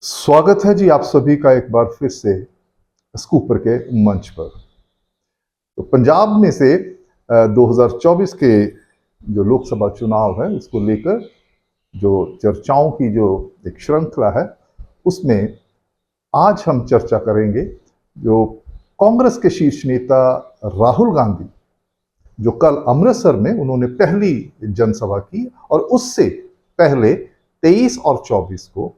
स्वागत है जी आप सभी का एक बार फिर से स्कूपर के मंच पर। तो पंजाब में से 2024 के जो लोकसभा चुनाव है उसको लेकर जो चर्चाओं की जो एक श्रृंखला है उसमें आज हम चर्चा करेंगे जो कांग्रेस के शीर्ष नेता राहुल गांधी जो कल अमृतसर में उन्होंने पहली जनसभा की और उससे पहले 23 और 24 को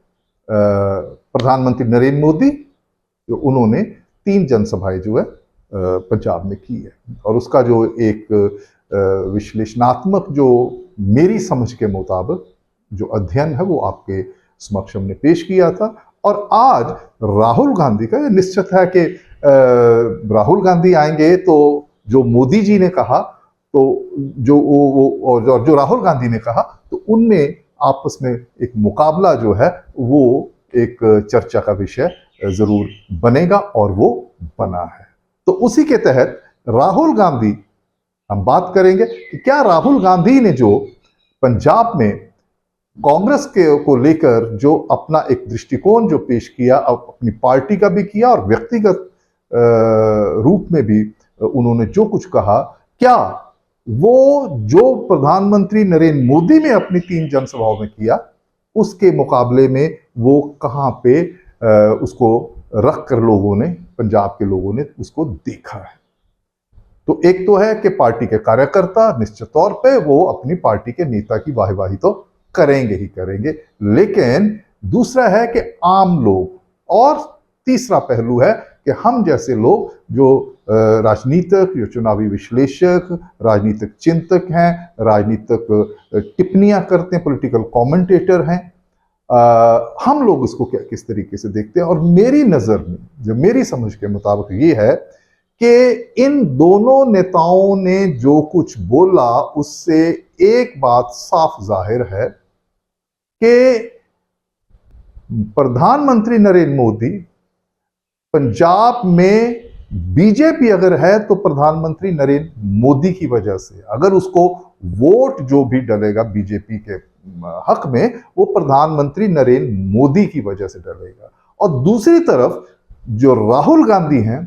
प्रधानमंत्री नरेंद्र मोदी जो उन्होंने 3 जनसभाएं जो है पंजाब में की है और उसका जो एक विश्लेषणात्मक जो मेरी समझ के मुताबिक जो अध्ययन है वो आपके समक्ष हमने पेश किया था। और आज राहुल गांधी का ये निश्चित है कि राहुल गांधी आएंगे तो जो मोदी जी ने कहा तो और जो राहुल गांधी ने कहा तो उनमें आपस में एक मुकाबला जो है वो एक चर्चा का विषय जरूर बनेगा और वो बना है। तो उसी के तहत राहुल गांधी हम बात करेंगे कि क्या राहुल गांधी ने जो पंजाब में कांग्रेस के को लेकर जो अपना एक दृष्टिकोण जो पेश किया अपनी पार्टी का भी किया और व्यक्तिगत रूप में भी उन्होंने जो कुछ कहा, क्या वो जो प्रधानमंत्री नरेंद्र मोदी ने अपनी 3 जनसभाओं में किया उसके मुकाबले में वो कहां पे उसको रख कर लोगों ने पंजाब के लोगों ने उसको देखा है। तो एक तो है कि पार्टी के कार्यकर्ता निश्चित तौर पे वो अपनी पार्टी के नेता की वाहवाही तो करेंगे ही करेंगे, लेकिन दूसरा है कि आम लोग और तीसरा पहलू है कि हम जैसे लोग जो राजनीतिक जो चुनावी विश्लेषक राजनीतिक चिंतक हैं राजनीतिक टिप्पणियां करते हैं पॉलिटिकल कमेंटेटर हैं, हम लोग उसको क्या किस तरीके से देखते हैं। और मेरी नजर में जो मेरी समझ के मुताबिक ये है कि इन दोनों नेताओं ने जो कुछ बोला उससे एक बात साफ जाहिर है कि प्रधानमंत्री नरेंद्र मोदी पंजाब में बीजेपी अगर है तो प्रधानमंत्री नरेंद्र मोदी की वजह से, अगर उसको वोट जो भी डलेगा बीजेपी के हक में वो प्रधानमंत्री नरेंद्र मोदी की वजह से डलेगा। और दूसरी तरफ जो राहुल गांधी हैं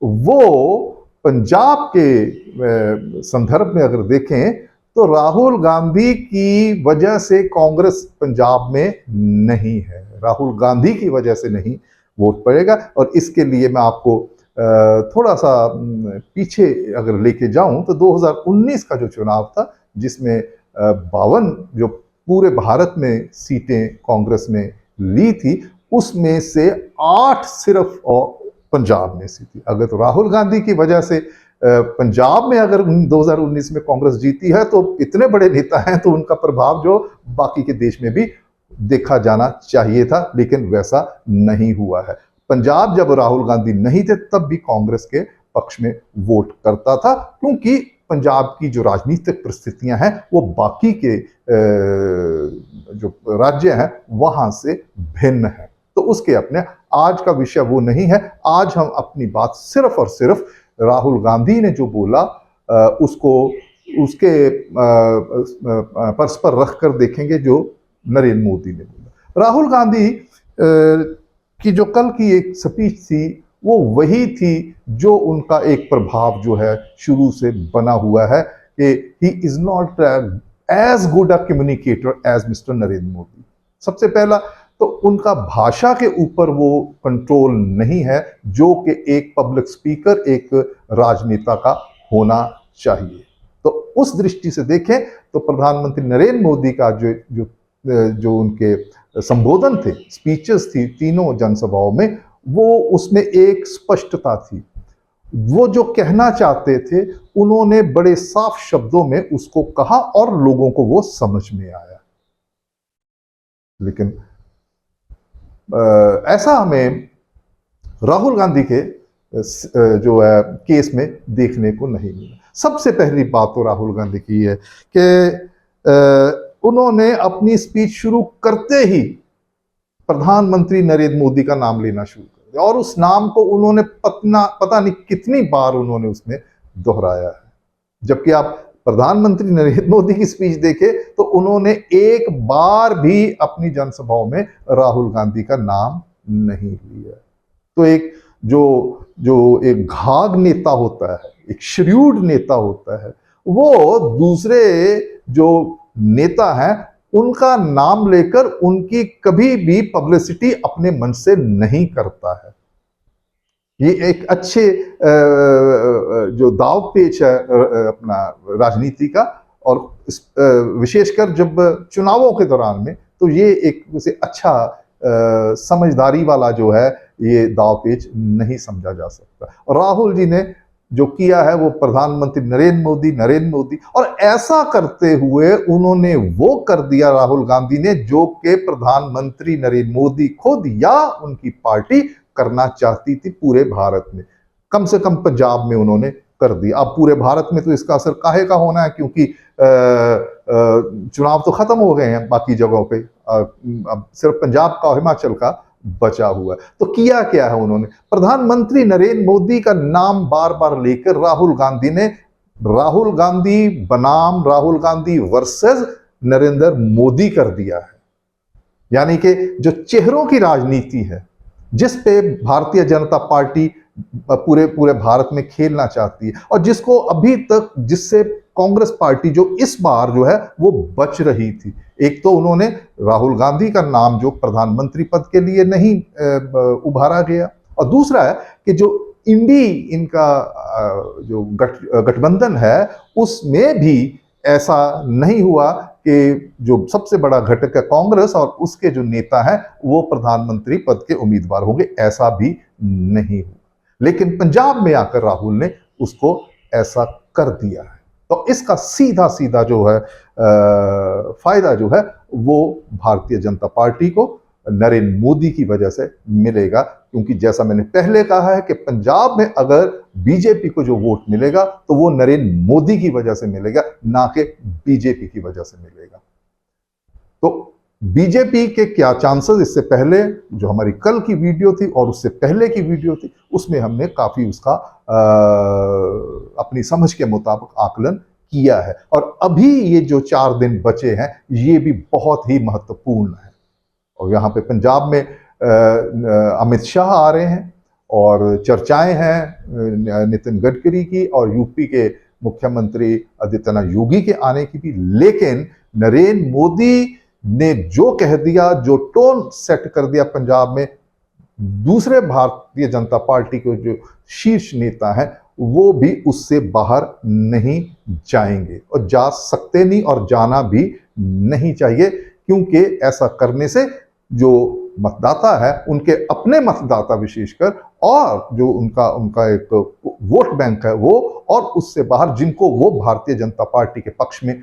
वो पंजाब के संदर्भ में अगर देखें तो राहुल गांधी की वजह से कांग्रेस पंजाब में नहीं है, राहुल गांधी की वजह से नहीं वोट पड़ेगा। और इसके लिए मैं आपको थोड़ा सा पीछे अगर लेके जाऊं तो 2019 का जो चुनाव था जिसमें 52 जो पूरे भारत में सीटें कांग्रेस ने ली थी उसमें से 8 सिर्फ पंजाब में सी थी। अगर तो राहुल गांधी की वजह से पंजाब में अगर 2019 में कांग्रेस जीती है तो इतने बड़े नेता हैं तो उनका प्रभाव जो बाकी के देश में भी देखा जाना चाहिए था, लेकिन वैसा नहीं हुआ है। पंजाब जब राहुल गांधी नहीं थे तब भी कांग्रेस के पक्ष में वोट करता था क्योंकि पंजाब की जो राजनीतिक परिस्थितियां हैं वो बाकी के जो राज्य हैं वहां से भिन्न है। तो उसके अपने आज का विषय वो नहीं है। आज हम अपनी बात सिर्फ और सिर्फ राहुल गांधी ने जो बोला उसको उसके परस्पर रख कर देखेंगे जो नरेंद्र मोदी ने बोला। राहुल गांधी की जो कल की एक स्पीच थी वो वही थी जो उनका एक प्रभाव जो है शुरू से बना हुआ है कि he is not as good a communicator as mister Narendra Modi. सबसे पहला तो उनका भाषा के ऊपर वो कंट्रोल नहीं है जो कि एक पब्लिक स्पीकर एक राजनेता का होना चाहिए। तो उस दृष्टि से देखें तो प्रधानमंत्री नरेंद्र मोदी का जो जो जो उनके संबोधन थे स्पीचेस थी तीनों जनसभाओं में वो उसमें एक स्पष्टता थी। वो जो कहना चाहते थे उन्होंने बड़े साफ शब्दों में उसको कहा और लोगों को वो समझ में आया। लेकिन ऐसा हमें राहुल गांधी के जो है केस में देखने को नहीं मिला। सबसे पहली बात तो राहुल गांधी की है कि उन्होंने अपनी स्पीच शुरू करते ही प्रधानमंत्री नरेंद्र मोदी का नाम लेना शुरू कर दिया और उस नाम को उन्होंने पता नहीं कितनी बार उन्होंने उसमें दोहराया है। जबकि आप प्रधानमंत्री नरेंद्र मोदी की स्पीच देखे तो उन्होंने एक बार भी अपनी जनसभाओं में राहुल गांधी का नाम नहीं लिया। तो एक जो जो एक घाघ नेता होता है, एक श्रीयूड नेता होता है, वो दूसरे जो नेता हैं उनका नाम लेकर उनकी कभी भी पब्लिसिटी अपने मन से नहीं करता है। ये एक अच्छे जो दाव पेच है अपना राजनीति का, और विशेषकर जब चुनावों के दौरान में, तो ये एक उसे अच्छा समझदारी वाला जो है ये दाव पेच नहीं समझा जा सकता। और राहुल जी ने जो किया है वो प्रधानमंत्री नरेंद्र मोदी, और ऐसा करते हुए उन्होंने वो कर दिया राहुल गांधी ने जो कि प्रधानमंत्री नरेंद्र मोदी खुद या उनकी पार्टी करना चाहती थी पूरे भारत में। कम से कम पंजाब में उन्होंने कर दिया। अब पूरे भारत में तो इसका असर काहे का होना है, क्योंकि चुनाव तो खत्म हो गए हैं बाकी जगहों पे, अब सिर्फ पंजाब का और हिमाचल का बचा हुआ है। तो किया क्या है उन्होंने, प्रधानमंत्री नरेंद्र मोदी का नाम बार बार लेकर राहुल गांधी ने राहुल गांधी बनाम राहुल गांधी वर्सेस नरेंद्र मोदी कर दिया है। यानी कि जो चेहरों की राजनीति है जिस पे भारतीय जनता पार्टी पूरे पूरे भारत में खेलना चाहती है, और जिसको अभी तक जिससे कांग्रेस पार्टी जो इस बार जो है वो बच रही थी। एक तो उन्होंने राहुल गांधी का नाम जो प्रधानमंत्री पद के लिए नहीं उभारा गया, और दूसरा है कि जो इंडी इनका जो गठबंधन है उसमें भी ऐसा नहीं हुआ कि जो सबसे बड़ा घटक है कांग्रेस और उसके जो नेता हैं वो प्रधानमंत्री पद के उम्मीदवार होंगे, ऐसा भी नहीं हुआ। लेकिन पंजाब में आकर राहुल ने उसको ऐसा कर दिया है। तो इसका सीधा सीधा जो है फायदा जो है वो भारतीय जनता पार्टी को नरेंद्र मोदी की वजह से मिलेगा, क्योंकि जैसा मैंने पहले कहा है कि पंजाब में अगर बीजेपी को जो वोट मिलेगा तो वो नरेंद्र मोदी की वजह से मिलेगा, ना कि बीजेपी की वजह से मिलेगा। तो बीजेपी के क्या चांसेस, इससे पहले जो हमारी कल की वीडियो थी और उससे पहले की वीडियो थी उसमें हमने काफी उसका अपनी समझ के मुताबिक आकलन किया है। और अभी ये जो 4 दिन बचे हैं ये भी बहुत ही महत्वपूर्ण है। और यहाँ पे पंजाब में अमित शाह आ रहे हैं और चर्चाएं हैं नितिन गडकरी की और यूपी के मुख्यमंत्री आदित्यनाथ योगी के आने की भी। लेकिन नरेंद्र मोदी ने जो कह दिया, जो टोन सेट कर दिया पंजाब में, दूसरे भारतीय जनता पार्टी के जो शीर्ष नेता हैं वो भी उससे बाहर नहीं जाएंगे और जा सकते नहीं और जाना भी नहीं चाहिए, क्योंकि ऐसा करने से जो मतदाता है, उनके अपने मतदाता विशेषकर, और जो उनका एक वोट बैंक है वो, और उससे बाहर जिनको वो भारतीय जनता पार्टी के पक्ष में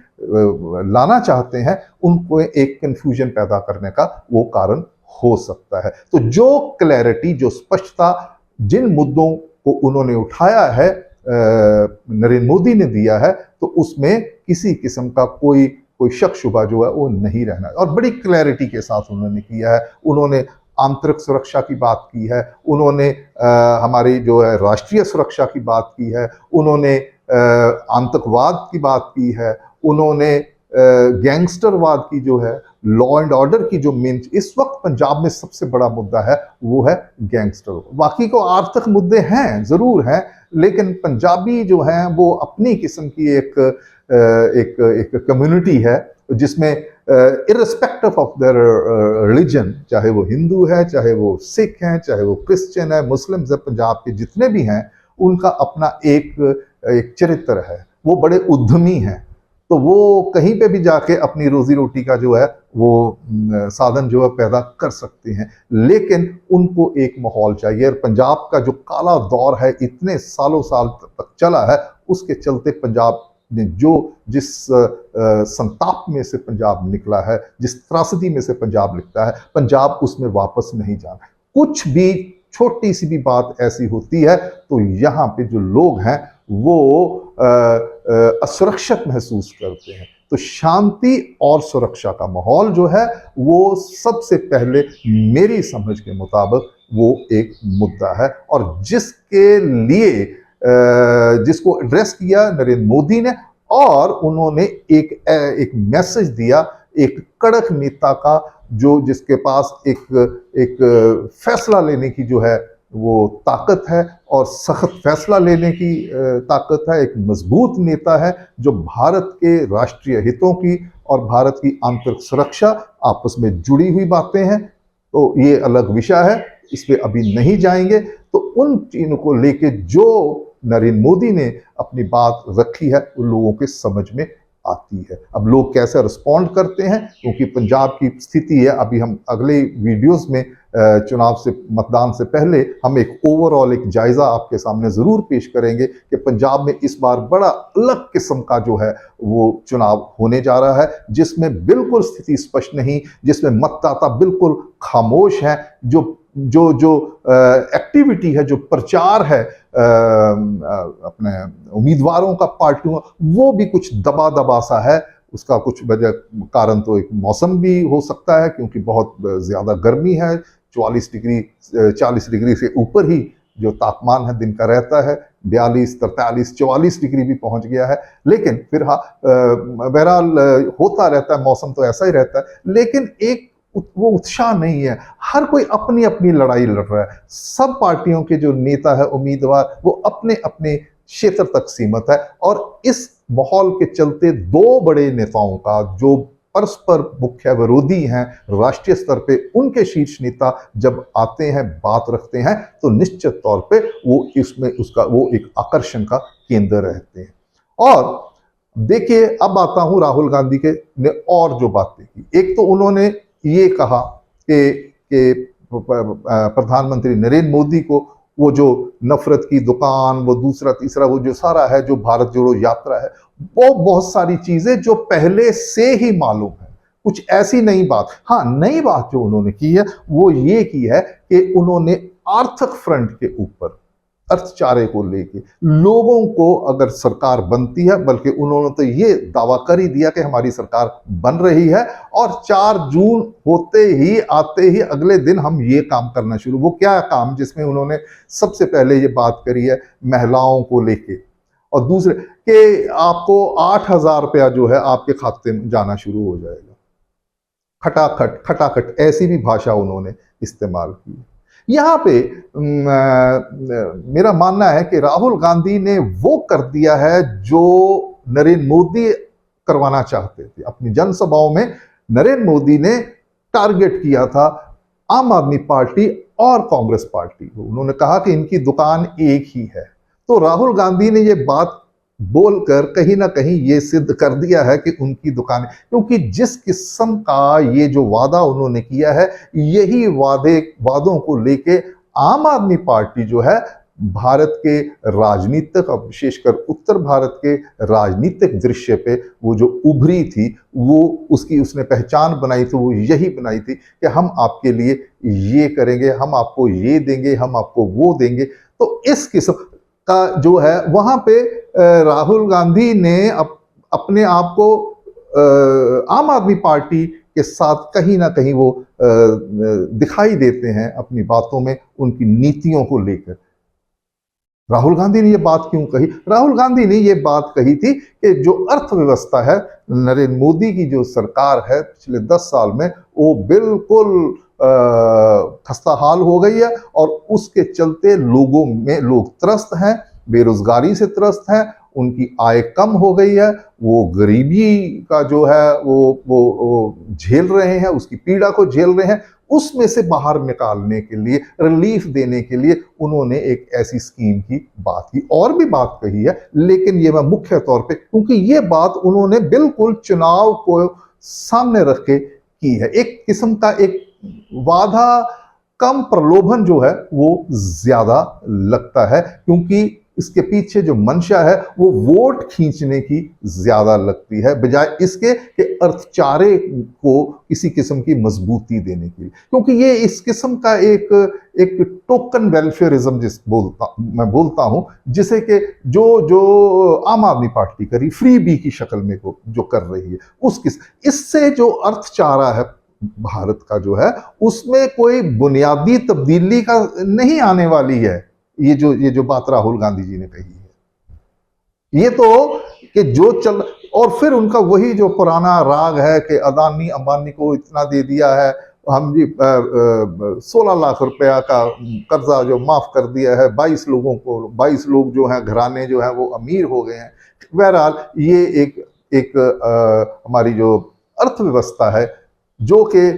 लाना चाहते हैं, उनको एक कंफ्यूजन पैदा करने का वो कारण हो सकता है। तो जो क्लैरिटी, जो स्पष्टता जिन मुद्दों को उन्होंने उठाया है, नरेंद्र मोदी ने दिया है, तो उसमें किसी किस्म का कोई शक शुबा जो है वो नहीं रहना, और बड़ी क्लैरिटी के साथ उन्होंने किया है। उन्होंने आंतरिक सुरक्षा की बात की है, उन्होंने हमारी जो है राष्ट्रीय सुरक्षा की बात की है, उन्होंने आतंकवाद की बात की है, उन्होंने गैंगस्टरवाद की जो है, लॉ एंड ऑर्डर की जो मेन इस वक्त पंजाब में सबसे बड़ा मुद्दा है वो है गैंगस्टर। बाकी को आर्थिक मुद्दे हैं, जरूर हैं, लेकिन पंजाबी जो हैं वो अपनी किस्म की एक कम्युनिटी है जिसमें इर्रिस्पेक्टिव ऑफ देयर रिलीजन, चाहे वो हिंदू है, चाहे वो सिख हैं, चाहे वो क्रिश्चियन है, मुस्लिम्स है, पंजाब के जितने भी हैं उनका अपना एक चरित्र है। वो बड़े उद्यमी हैं, तो वो कहीं पे भी जाके अपनी रोजी रोटी का जो है वो साधन जो है पैदा कर सकते हैं, लेकिन उनको एक माहौल चाहिए। और पंजाब का जो काला दौर है इतने सालों साल तक चला है, उसके चलते पंजाब ने जिस संताप में से पंजाब निकला है, जिस त्रासदी में से पंजाब निकला है, पंजाब उसमें वापस नहीं जाना। कुछ भी छोटी सी भी बात ऐसी होती है तो यहाँ पे जो लोग हैं वो असुरक्षित महसूस करते हैं। तो शांति और सुरक्षा का माहौल जो है वो सबसे पहले मेरी समझ के मुताबिक वो एक मुद्दा है, और जिसके लिए जिसको एड्रेस किया नरेंद्र मोदी ने, और उन्होंने एक मैसेज दिया, एक कड़क नेता का, जो जिसके पास एक फैसला लेने की जो है वो ताकत है, और सख्त फैसला लेने की ताकत है। एक मजबूत नेता है जो भारत के राष्ट्रीय हितों की और भारत की आंतरिक सुरक्षा आपस में जुड़ी हुई बातें हैं। तो ये अलग विषय है, इस पे अभी नहीं जाएंगे। तो उन चीजों को लेके जो नरेंद्र मोदी ने अपनी बात रखी है उन लोगों के समझ में आती है। अब लोग कैसे रिस्पॉन्ड करते हैं, क्योंकि पंजाब की स्थिति है, अभी हम अगले वीडियोस में चुनाव से, मतदान से पहले हम एक ओवरऑल एक जायजा आपके सामने जरूर पेश करेंगे कि पंजाब में इस बार बड़ा अलग किस्म का जो है वो चुनाव होने जा रहा है, जिसमें बिल्कुल स्थिति स्पष्ट नहीं, जिसमें मतदाता बिल्कुल खामोश है। जो जो जो एक्टिविटी है, जो प्रचार है अपने उम्मीदवारों का, पार्टियों, वो भी कुछ दबा दबा सा है। उसका कुछ वजह कारण तो एक मौसम भी हो सकता है, क्योंकि बहुत ज़्यादा गर्मी है, 40 डिग्री से ऊपर ही जो तापमान है दिन का रहता है, 42, 43, 44 डिग्री भी पहुंच गया है। लेकिन फिर हाँ, बहरहाल होता रहता है, मौसम तो ऐसा ही रहता है, लेकिन एक वो उत्साह नहीं है। हर कोई अपनी अपनी लड़ाई लड़ रहा है। सब पार्टियों के जो नेता है, उम्मीदवार, वो अपने अपने क्षेत्र तक सीमित है। और इस माहौल के चलते दो बड़े नेताओं का, जो परस्पर मुख्य विरोधी हैं राष्ट्रीय स्तर पे, उनके शीर्ष नेता जब आते हैं, बात रखते हैं, तो निश्चित तौर पे वो इसमें उसका वो एक आकर्षण का केंद्र रहते हैं। और देखिए, अब आता हूं राहुल गांधी के ने और जो बातें की। एक तो उन्होंने ये कहा कि प्रधानमंत्री नरेंद्र मोदी को वो जो नफरत की दुकान, वो दूसरा तीसरा, वो जो सारा है, जो भारत जोड़ो यात्रा है, वो बहुत सारी चीजें जो पहले से ही मालूम है, कुछ ऐसी नई बात। हाँ, नई बात जो उन्होंने की है वो ये की है कि उन्होंने आर्थिक फ्रंट के ऊपर, अर्थचारे को लेके लोगों को, अगर सरकार बनती है, बल्कि उन्होंने तो ये दावा कर ही दिया कि हमारी सरकार बन रही है, और 4 जून होते ही, आते ही अगले दिन हम ये काम करना शुरू। वो क्या काम, जिसमें उन्होंने सबसे पहले ये बात करी है महिलाओं को लेके, और दूसरे कि आपको 8,000 रुपया जो है आपके खाते में जाना शुरू हो जाएगा। खटाखट खटाखट ऐसी भी भाषा उन्होंने इस्तेमाल की। यहाँ पे मेरा मानना है कि राहुल गांधी ने वो कर दिया है जो नरेंद्र मोदी करवाना चाहते थे। अपनी जनसभाओं में नरेंद्र मोदी ने टारगेट किया था आम आदमी पार्टी और कांग्रेस पार्टी को। उन्होंने कहा कि इनकी दुकान एक ही है। तो राहुल गांधी ने ये बात बोलकर कहीं ना कहीं ये सिद्ध कर दिया है कि उनकी दुकान, क्योंकि जिस किस्म का ये जो वादा उन्होंने किया है, यही वादों को लेके आम आदमी पार्टी जो है भारत के राजनीतिक, और विशेषकर उत्तर भारत के राजनीतिक दृश्य पे वो जो उभरी थी, वो उसने पहचान बनाई थी, वो यही बनाई थी कि हम आपके लिए ये करेंगे, हम आपको ये देंगे, हम आपको वो देंगे। तो इस किस्म का जो है, वहां पे राहुल गांधी ने अपने आप को आम आदमी पार्टी के साथ कहीं ना कहीं वो दिखाई देते हैं अपनी बातों में, उनकी नीतियों को लेकर। राहुल गांधी ने ये बात क्यों कही? राहुल गांधी ने ये बात कही थी कि जो अर्थव्यवस्था है, नरेंद्र मोदी की जो सरकार है पिछले 10 साल में, वो बिल्कुल खस्ता हाल हो गई है, और उसके चलते लोग त्रस्त हैं, बेरोजगारी से त्रस्त हैं, उनकी आय कम हो गई है, वो गरीबी का जो है वो झेल रहे हैं, उसकी पीड़ा को झेल रहे हैं। उसमें से बाहर निकालने के लिए, रिलीफ देने के लिए उन्होंने एक ऐसी स्कीम की बात की, और भी बात कही है, लेकिन ये मैं मुख्य तौर पे, क्योंकि ये बात उन्होंने बिल्कुल चुनाव को सामने रख के की है। एक किस्म का एक वादा कम प्रलोभन जो है वो ज्यादा लगता है, क्योंकि इसके पीछे जो मंशा है वो वोट खींचने की ज्यादा लगती है, बजाय इसके कि अर्थचारे को किसी किस्म की मजबूती देने के लिए। क्योंकि ये इस किस्म का एक टोकन वेलफेयरिज्म मैं बोलता हूं, जिसे कि जो आम आदमी पार्टी करी, फ्री बी की शक्ल में को जो कर रही है, इससे जो अर्थचारा है भारत का जो है, उसमें कोई बुनियादी तब्दीली का नहीं आने वाली है। ये जो बात राहुल गांधी जी ने कही है, ये तो कि जो चल, और फिर उनका वही जो पुराना राग है कि अदानी अंबानी को इतना दे दिया है, हम जी 16 लाख रुपया का कर्जा जो माफ कर दिया है 22 लोगों को, 22 लोग जो हैं घराने जो हैं वो अमीर हो गए हैं। बहरहाल ये एक एक हमारी जो अर्थव्यवस्था है, जो कि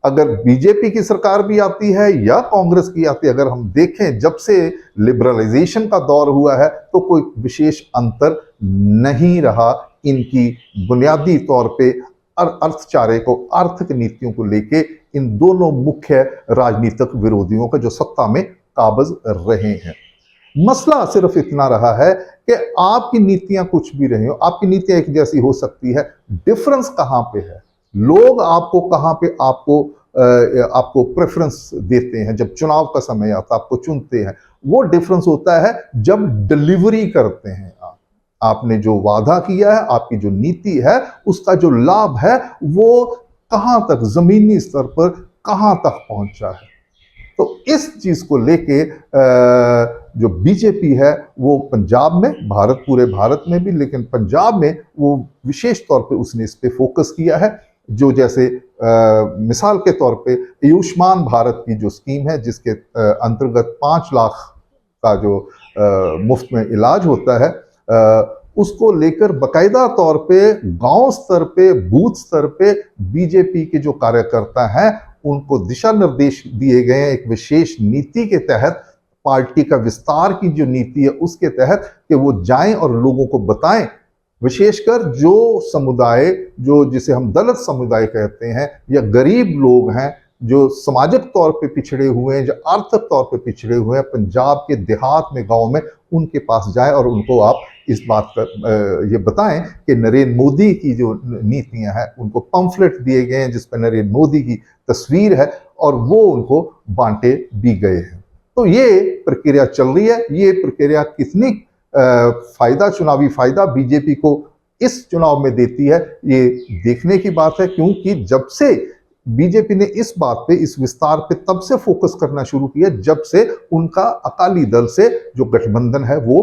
अगर बीजेपी की सरकार भी आती है या कांग्रेस की आती है, अगर हम देखें जब से लिबरलाइजेशन का दौर हुआ है तो कोई विशेष अंतर नहीं रहा इनकी बुनियादी तौर पे अर्थचारे को, आर्थिक नीतियों को लेके इन दोनों मुख्य राजनीतिक विरोधियों का जो सत्ता में काबज रहे हैं। मसला सिर्फ इतना रहा है कि आपकी नीतियां कुछ भी रही हो, आपकी नीतियां एक जैसी हो सकती है, डिफरेंस कहां पे है, लोग आपको कहां पे आपको प्रेफरेंस देते हैं, जब चुनाव का समय आता आपको चुनते हैं, वो डिफरेंस होता है जब डिलीवरी करते हैं आपने जो वादा किया है, आपकी जो नीति है, उसका जो लाभ है वो कहां तक जमीनी स्तर पर कहां तक पहुंचा है। तो इस चीज को लेके जो बीजेपी है वो पंजाब में, पूरे भारत में भी, लेकिन पंजाब में वो विशेष तौर पे उसने इस पे फोकस किया है। जो जैसे मिसाल के तौर पे आयुष्मान भारत की जो स्कीम है, जिसके अंतर्गत 5 लाख का जो मुफ्त में इलाज होता है, उसको लेकर बकायदा तौर पे गांव स्तर पे, बूथ स्तर पे बीजेपी के जो कार्यकर्ता हैं उनको दिशा निर्देश दिए गए हैं एक विशेष नीति के तहत, पार्टी का विस्तार की जो नीति है उसके तहत, कि वो जाएं और लोगों को बताएं, विशेषकर जो समुदाय, जो जिसे हम दलित समुदाय कहते हैं या गरीब लोग हैं, जो सामाजिक तौर पे पिछड़े हुए हैं, जो आर्थिक तौर पे पिछड़े हुए हैं पंजाब के देहात में, गांव में, उनके पास जाएं और उनको आप इस बात पर ये बताएं कि नरेंद्र मोदी की जो नीतियां हैं, उनको पंफलेट दिए गए हैं जिस पर नरेंद्र मोदी की तस्वीर है और वो उनको बांटे भी गए हैं। तो ये प्रक्रिया चल रही है। ये प्रक्रिया कितनी चुनावी फायदा बीजेपी को इस चुनाव में देती है, ये देखने की बात है, क्योंकि जब से बीजेपी ने इस बात पे, इस विस्तार पे तब से फोकस करना शुरू किया जब से उनका अकाली दल से जो गठबंधन है वो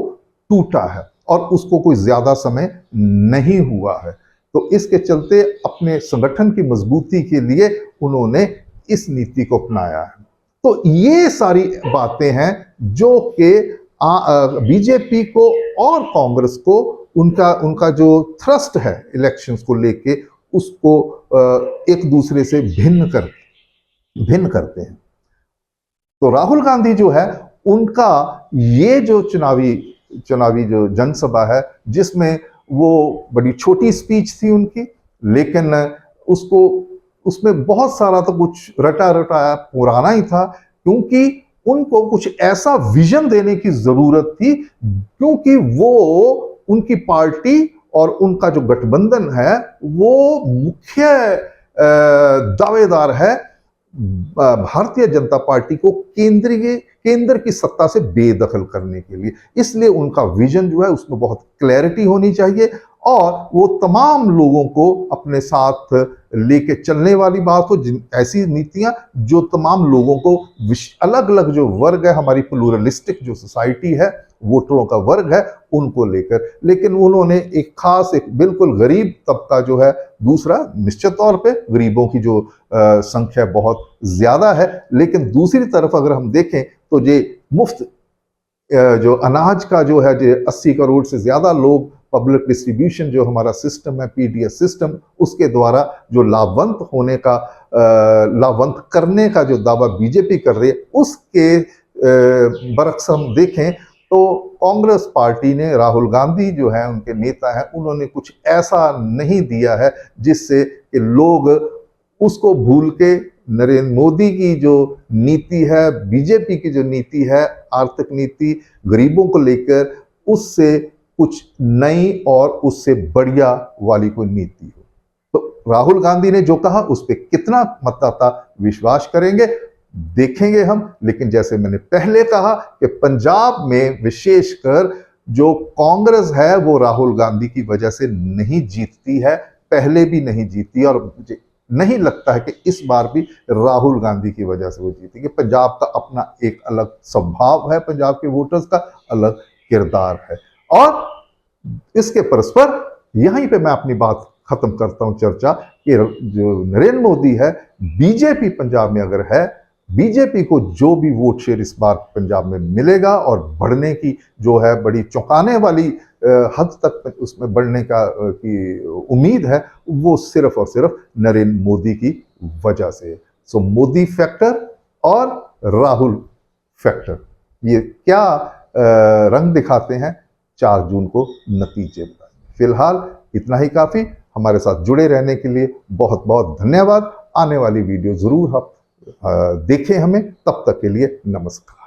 टूटा है, और उसको कोई ज्यादा समय नहीं हुआ है। तो इसके चलते अपने संगठन की मजबूती के लिए उन्होंने इस नीति को अपनाया है। तो ये सारी बातें हैं जो कि बीजेपी को और कांग्रेस को उनका जो थ्रस्ट है इलेक्शंस को लेके, उसको एक दूसरे से भिन्न करते हैं। तो राहुल गांधी जो है, उनका ये जो चुनावी जो जनसभा है, जिसमें वो बड़ी छोटी स्पीच थी उनकी, लेकिन उसमें बहुत सारा तो कुछ रटा पुराना ही था, क्योंकि उनको कुछ ऐसा विजन देने की जरूरत थी, क्योंकि वो उनकी पार्टी और उनका जो गठबंधन है वो मुख्य दावेदार है भारतीय जनता पार्टी को केंद्र की सत्ता से बेदखल करने के लिए। इसलिए उनका विजन जो है उसमें बहुत क्लैरिटी होनी चाहिए, और वो तमाम लोगों को अपने साथ लेके चलने वाली बात हो, ऐसी नीतियां जो तमाम लोगों को, अलग अलग जो वर्ग है, हमारी प्लूरलिस्टिक जो सोसाइटी है, वोटरों का वर्ग है, उनको लेकर। लेकिन उन्होंने एक खास, एक बिल्कुल गरीब तबका जो है, दूसरा निश्चित तौर पे गरीबों की जो संख्या बहुत ज्यादा है, लेकिन दूसरी तरफ अगर हम देखें तो ये मुफ्त जो अनाज का जो है, जो 80 करोड़ से ज्यादा लोग, पब्लिक डिस्ट्रीब्यूशन जो हमारा सिस्टम है, पीडीएस सिस्टम, उसके द्वारा जो लाभवंत करने का जो दावा बीजेपी कर रही है, उसके बरक्स हम देखें तो कांग्रेस पार्टी ने, राहुल गांधी जो है उनके नेता हैं, उन्होंने कुछ ऐसा नहीं दिया है जिससे कि लोग उसको भूल के नरेंद्र मोदी की जो नीति है, बीजेपी की जो नीति है, आर्थिक नीति गरीबों को लेकर, उससे कुछ नई और उससे बढ़िया वाली कोई नीति हो। तो राहुल गांधी ने जो कहा उस पर कितना मतदाता विश्वास करेंगे देखेंगे हम। लेकिन जैसे मैंने पहले कहा कि पंजाब में विशेषकर जो कांग्रेस है वो राहुल गांधी की वजह से नहीं जीतती है, पहले भी नहीं जीती, और मुझे नहीं लगता है कि इस बार भी राहुल गांधी की वजह से वो जीतेंगे। पंजाब का अपना एक अलग स्वभाव है, पंजाब के वोटर्स का अलग किरदार है, और इसके परस्पर यहीं पे मैं अपनी बात खत्म करता हूं चर्चा कि जो नरेंद्र मोदी है, बीजेपी पंजाब में अगर है, बीजेपी को जो भी वोट शेयर इस बार पंजाब में मिलेगा और बढ़ने की जो है बड़ी चौंकाने वाली हद तक उसमें बढ़ने का की उम्मीद है, वो सिर्फ और सिर्फ नरेंद्र मोदी की वजह से। सो मोदी फैक्टर और राहुल फैक्टर, ये क्या रंग दिखाते हैं 4 जून को नतीजे बताएंगे। फिलहाल इतना ही काफी। हमारे साथ जुड़े रहने के लिए बहुत बहुत धन्यवाद। आने वाली वीडियो जरूर आप देखें हमें। तब तक के लिए नमस्कार।